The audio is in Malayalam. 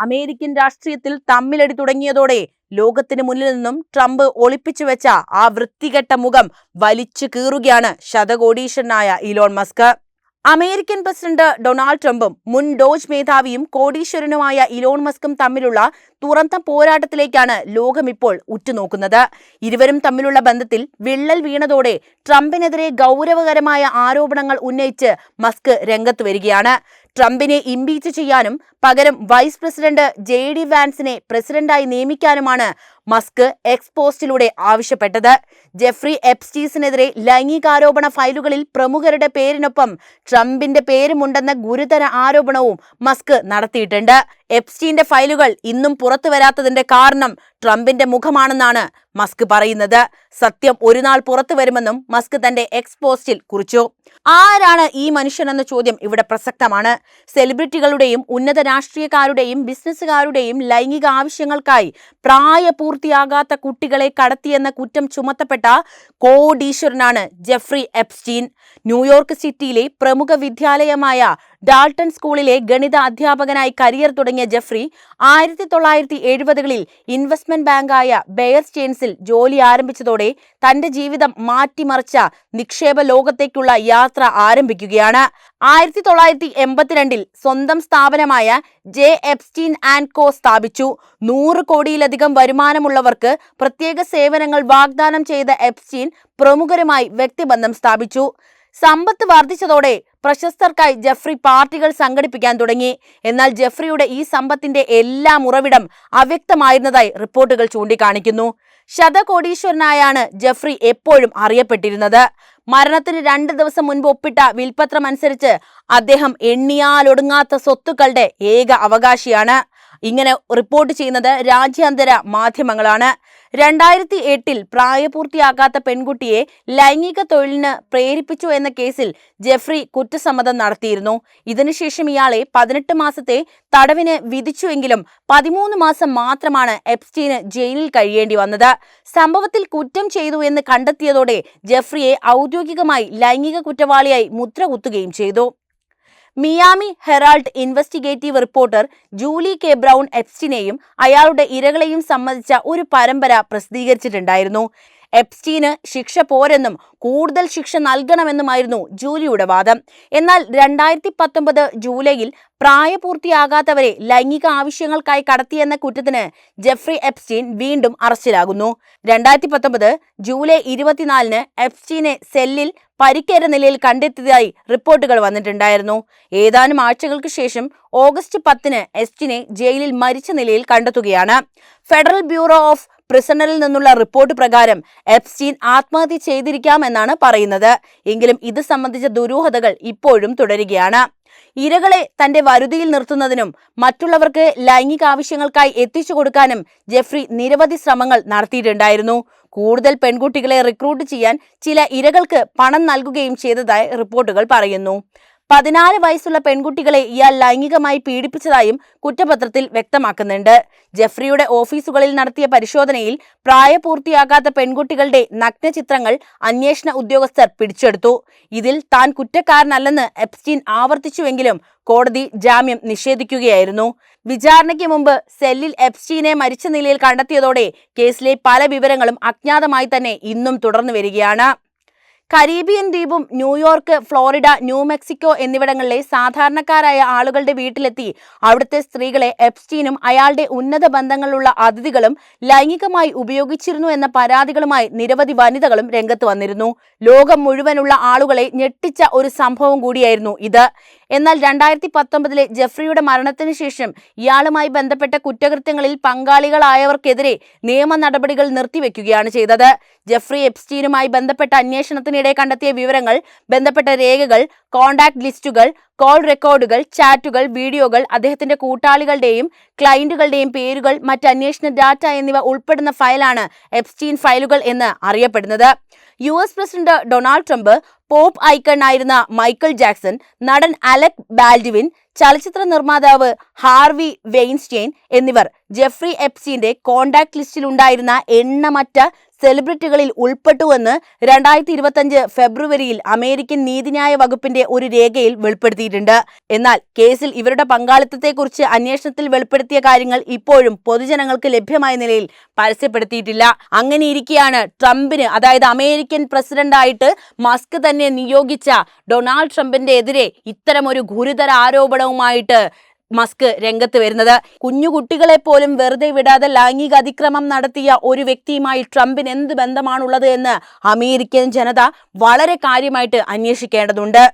അമേരിക്കൻ രാഷ്ട്രീയത്തിൽ തമ്മിലടി തുടങ്ങിയതോടെ ലോകത്തിന് മുന്നിൽ നിന്നും ട്രംപ് ഒളിപ്പിച്ചു വെച്ച ആ വൃത്തികെട്ട മുഖം വലിച്ചു കീറുകയാണ് ശതകോടീശ്വരനായ Elon Musk. American president Donald ട്രംപും മുൻ ഡോജ് മേധാവിയും കോടീശ്വരനുമായ ഇലോൺ മസ്കും തമ്മിലുള്ള തുറന്ന പോരാട്ടത്തിലേക്കാണ് ലോകം ഇപ്പോൾ ഉറ്റുനോക്കുന്നത്. ഇരുവരും തമ്മിലുള്ള ബന്ധത്തിൽ വിള്ളൽ വീണതോടെ ട്രംപിനെതിരെ ഗൗരവകരമായ ആരോപണങ്ങൾ ഉന്നയിച്ച് മസ്ക് രംഗത്ത് വരികയാണ്. ട്രംപിനെ ഇംപീച്ച് ചെയ്യാനും പകരം വൈസ് പ്രസിഡന്റ് JD വാൻസിനെ പ്രസിഡന്റായി നിയമിക്കാനുമാണ് മസ്ക് എക്സ് പോസ്റ്റിലൂടെ ആവശ്യപ്പെട്ടത്. ജെഫ്രി എപ്സ്റ്റീനെതിരെ ലൈംഗികാരോപണ ഫയലുകളിൽ പ്രമുഖരുടെ പേരിനൊപ്പം ട്രംപിന്റെ പേരുമുണ്ടെന്ന ഗുരുതര ആരോപണവും മസ്ക് നടത്തിയിട്ടുണ്ട്. എപ്സ്റ്റീന്റെ ഫയലുകൾ ഇന്നും പുറത്തു വരാത്തതിന്റെ കാരണം ട്രംപിന്റെ മുഖമാണെന്നാണ് മസ്ക് പറയുന്നത്. സത്യം ഒരു നാൾ പുറത്തു വരുമെന്നും മസ്ക് തന്റെ എക്സ് പോസ്റ്റിൽ കുറിച്ചു. ആരാണ് ഈ മനുഷ്യനെന്ന ചോദ്യം ഇവിടെ പ്രസക്തമാണ്. സെലിബ്രിറ്റികളുടെയും ഉന്നത രാഷ്ട്രീയക്കാരുടെയും ബിസിനസ്സുകാരുടെയും ലൈംഗിക ആവശ്യങ്ങൾക്കായി പ്രായപൂർത്തിയാകാത്ത കുട്ടികളെ കടത്തിയെന്ന കുറ്റം ചുമത്തപ്പെട്ട കോടീശ്വരനാണ് ജെഫ്രി എപ്സ്റ്റീൻ. ന്യൂയോർക്ക് സിറ്റിയിലെ പ്രമുഖ വിദ്യാലയമായ ഡാൾട്ടൺ സ്കൂളിലെ ഗണിത അധ്യാപകനായി കരിയർ തുടങ്ങിയ ജെഫ്രി 1970കളിൽ ഇൻവെസ്റ്റ്മെന്റ് ബാങ്കായ ബെയർ സ്റ്റേൺസിൽ ജോലി ആരംഭിച്ചതോടെ തന്റെ ജീവിതം മാറ്റിമറിച്ച നിക്ഷേപ ലോകത്തേക്കുള്ള യാത്ര ആരംഭിക്കുകയാണ്. 1982ൽ സ്വന്തം സ്ഥാപനമായ ജെ എപ്സ്റ്റീൻ ആൻഡ് കോ സ്ഥാപിച്ചു. 100 കോടിയിലധികം വരുമാനമുള്ളവർക്ക് പ്രത്യേക സേവനങ്ങൾ വാഗ്ദാനം ചെയ്ത എപ്സ്റ്റീൻ പ്രമുഖരുമായി വ്യക്തിബന്ധം സ്ഥാപിച്ചു. സമ്പത്ത് വർദ്ധിച്ചതോടെ പ്രശസ്തർക്കായി ജെഫ്രി പാർട്ടികൾ സംഘടിപ്പിക്കാൻ തുടങ്ങി. എന്നാൽ ജെഫ്രിയുടെ ഈ സമ്പത്തിന്റെ എല്ലാം ഉറവിടം അവ്യക്തമായിരുന്നതായി റിപ്പോർട്ടുകൾ ചൂണ്ടിക്കാണിക്കുന്നു. ശതകോടീശ്വരനായാണ് ജെഫ്രി എപ്പോഴും അറിയപ്പെട്ടിരുന്നത്. മരണത്തിന് 2 ദിവസം മുൻപ് ഒപ്പിട്ട വിൽപത്രം അനുസരിച്ച് അദ്ദേഹം എണ്ണിയാലൊടുങ്ങാത്ത സ്വത്തുക്കളുടെ ഏക അവകാശിയാണ്. ഇങ്ങനെ റിപ്പോർട്ട് ചെയ്യുന്നത് രാജ്യാന്തര മാധ്യമങ്ങളാണ്. 2008ൽ പ്രായപൂർത്തിയാകാത്ത പെൺകുട്ടിയെ ലൈംഗിക തൊഴിലിന് പ്രേരിപ്പിച്ചു എന്ന കേസിൽ ജെഫ്രി കുറ്റസമ്മതം നടത്തിയിരുന്നു. ഇതിനുശേഷം ഇയാളെ 18 മാസത്തെ തടവിന് വിധിച്ചുവെങ്കിലും 13 മാസം മാത്രമാണ് എപ്സ്റ്റീന് ജയിലിൽ കഴിയേണ്ടി വന്നത്. സംഭവത്തിൽ കുറ്റം ചെയ്തു എന്ന് കണ്ടെത്തിയതോടെ ജെഫ്രിയെ ഔദ്യോഗികമായി ലൈംഗിക കുറ്റവാളിയായി മുദ്ര കുത്തുകയും ചെയ്തു. Miami Herald investigative reporter Julie K Brown എപ്സ്റ്റീനെയും അയാളുടെ ഇരകളെയും സംബന്ധിച്ച ഒരു പരമ്പര പ്രസിദ്ധീകരിച്ചിട്ടുണ്ടായിരുന്നു. എപ്സ്റ്റീന് ശിക്ഷ പോരെന്നും കൂടുതൽ ശിക്ഷ നൽകണമെന്നുമായിരുന്നു ജൂലിയുടെ വാദം. എന്നാൽ 2019 ജൂലൈയിൽ പ്രായപൂർത്തിയാകാത്തവരെ ലൈംഗിക ആവശ്യങ്ങൾക്കായി കടത്തിയെന്ന കുറ്റത്തിന് ജെഫ്രി എപ്സ്റ്റീൻ വീണ്ടും അറസ്റ്റിലാകുന്നു. 2019 ജൂലൈ 24-ന് എപ്സ്റ്റീനെ സെല്ലിൽ പരിക്കേറ്റ നിലയിൽ കണ്ടെത്തിയതായി റിപ്പോർട്ടുകൾ വന്നിട്ടുണ്ടായിരുന്നു. ഏതാനും ആഴ്ചകൾക്ക് ശേഷം ഓഗസ്റ്റ് 10-ന് എപ്സ്റ്റീനെ ജയിലിൽ മരിച്ച നിലയിൽ കണ്ടെത്തുകയാണ്. ഫെഡറൽ ബ്യൂറോ ഓഫ് പ്രിസണറിൽ നിന്നുള്ള റിപ്പോർട്ട് പ്രകാരം എപ്സ്റ്റീൻ ആത്മഹത്യ ചെയ്തിരിക്കാമെന്നാണ് പറയുന്നത്. എങ്കിലും ഇത് സംബന്ധിച്ച ദുരൂഹതകൾ ഇപ്പോഴും തുടരുകയാണ്. ഇരകളെ തന്റെ വരുതിയിൽ നിർത്തുന്നതിനും മറ്റുള്ളവർക്ക് ലൈംഗിക ആവശ്യങ്ങൾക്കായി എത്തിച്ചു കൊടുക്കാനും ജെഫ്രി നിരവധി ശ്രമങ്ങൾ നടത്തിയിട്ടുണ്ടായിരുന്നു. കൂടുതൽ പെൺകുട്ടികളെ റിക്രൂട്ട് ചെയ്യാൻ ചില ഇരകൾക്ക് പണം നൽകുകയും ചെയ്തതായി റിപ്പോർട്ടുകൾ പറയുന്നു. 14 വയസ്സുള്ള പെൺകുട്ടികളെ ഇയാൾ ലൈംഗികമായി പീഡിപ്പിച്ചതായും കുറ്റപത്രത്തിൽ വ്യക്തമാക്കുന്നുണ്ട്. ജെഫ്രിയുടെ ഓഫീസുകളിൽ നടത്തിയ പരിശോധനയിൽ പ്രായപൂർത്തിയാകാത്ത പെൺകുട്ടികളുടെ നഗ്നചിത്രങ്ങൾ അന്വേഷണ ഉദ്യോഗസ്ഥർ പിടിച്ചെടുത്തു. ഇതിൽ താൻ കുറ്റക്കാരനല്ലെന്ന് എപ്സ്റ്റീൻ ആവർത്തിച്ചുവെങ്കിലും കോടതി ജാമ്യം നിഷേധിക്കുകയായിരുന്നു. വിചാരണയ്ക്ക് മുമ്പ് സെല്ലിൽ എപ്സ്റ്റീനെ മരിച്ച നിലയിൽ കണ്ടെത്തിയതോടെ കേസിലെ പല വിവരങ്ങളും അജ്ഞാതമായി തന്നെ ഇന്നും തുടർന്നു വരികയാണ്. കരീബിയൻ ദ്വീപും ന്യൂയോർക്ക്, ഫ്ലോറിഡ, ന്യൂമെക്സിക്കോ എന്നിവിടങ്ങളിലെ സാധാരണക്കാരായ ആളുകളുടെ വീട്ടിലെത്തി അവിടുത്തെ സ്ത്രീകളെ എപ്സ്റ്റീനും അയാളുടെ ഉന്നത ബന്ധങ്ങളുള്ള അതിഥികളും ലൈംഗികമായി ഉപയോഗിച്ചിരുന്നു എന്ന പരാതികളുമായി നിരവധി വനിതകളും രംഗത്ത് വന്നിരുന്നു. ലോകം മുഴുവനുള്ള ആളുകളെ ഞെട്ടിച്ച ഒരു സംഭവം കൂടിയായിരുന്നു ഇത്. എന്നാൽ 2019-ലെ ജെഫ്രിയുടെ മരണത്തിന് ശേഷം ഇയാളുമായി ബന്ധപ്പെട്ട കുറ്റകൃത്യങ്ങളിൽ പങ്കാളികളായവർക്കെതിരെ നിയമ നടപടികൾ നിർത്തിവെക്കുകയാണ് ചെയ്തത്. ജെഫ്രി എപ്സ്റ്റീനുമായി ബന്ധപ്പെട്ട അന്വേഷണത്തിനിടെ കണ്ടെത്തിയ വിവരങ്ങൾ, ബന്ധപ്പെട്ട രേഖകൾ, കോണ്ടാക്ട് ലിസ്റ്റുകൾ, കോൾ റെക്കോർഡുകൾ, ചാറ്റുകൾ, വീഡിയോകൾ, അദ്ദേഹത്തിന്റെ കൂട്ടാളികളുടെയും ക്ലയന്റുകളുടെയും പേരുകൾ, മറ്റ് അന്വേഷണ ഡാറ്റ എന്നിവ ഉൾപ്പെടുന്ന ഫയലാണ് എപ്സ്റ്റീൻ ഫയലുകൾ എന്ന് അറിയപ്പെടുന്നത്. US president Donald Trump, pop icon ആയിരുന്ന മൈക്കൽ ജാക്സൺ, നടൻ അലക് ബാൽഡ്വിൻ, ചലച്ചിത്ര നിർമ്മാതാവ് ഹാർവി വെയിൻസ്റ്റൈൻ എന്നിവർ ജെഫ്രി എപ്സ്റ്റീന്റെ കോണ്ടാക്ട് ലിസ്റ്റിൽ ഉണ്ടായിരുന്ന എണ്ണമറ്റ സെലിബ്രിറ്റികളിൽ ഉൾപ്പെട്ടുവെന്ന് 2025 ഫെബ്രുവരിയിൽ അമേരിക്കൻ നീതിന്യായ വകുപ്പിന്റെ ഒരു രേഖയിൽ വെളിപ്പെടുത്തിയിട്ടുണ്ട്. എന്നാൽ കേസിൽ ഇവരുടെ പങ്കാളിത്തത്തെക്കുറിച്ച് അന്വേഷണത്തിൽ വെളിപ്പെടുത്തിയ കാര്യങ്ങൾ ഇപ്പോഴും പൊതുജനങ്ങൾക്ക് ലഭ്യമായ നിലയിൽ പരസ്യപ്പെടുത്തിയിട്ടില്ല. അങ്ങനെയിരിക്കെയാണ് ട്രംപിന്, അതായത് അമേരിക്കൻ പ്രസിഡന്റായിട്ട് മസ്ക് തന്നെ നിയോഗിച്ച ഡൊണാൾഡ് ട്രംപിന്റെ എതിരെ ഇത്തരമൊരു ഗുരുതര ആരോപണവുമായിട്ട് മസ്ക് രംഗത്ത് വരുന്നത്. കുഞ്ഞുകുട്ടികളെ പോലും വെറുതെ വിടാതെ ലൈംഗിക അതിക്രമം നടത്തിയ ഒരു വ്യക്തിയുമായി ട്രംപിന് എന്ത് ബന്ധമാണുള്ളത് എന്ന് അമേരിക്കൻ ജനത വളരെ കാര്യമായിട്ട് അന്വേഷിക്കേണ്ടതുണ്ട്.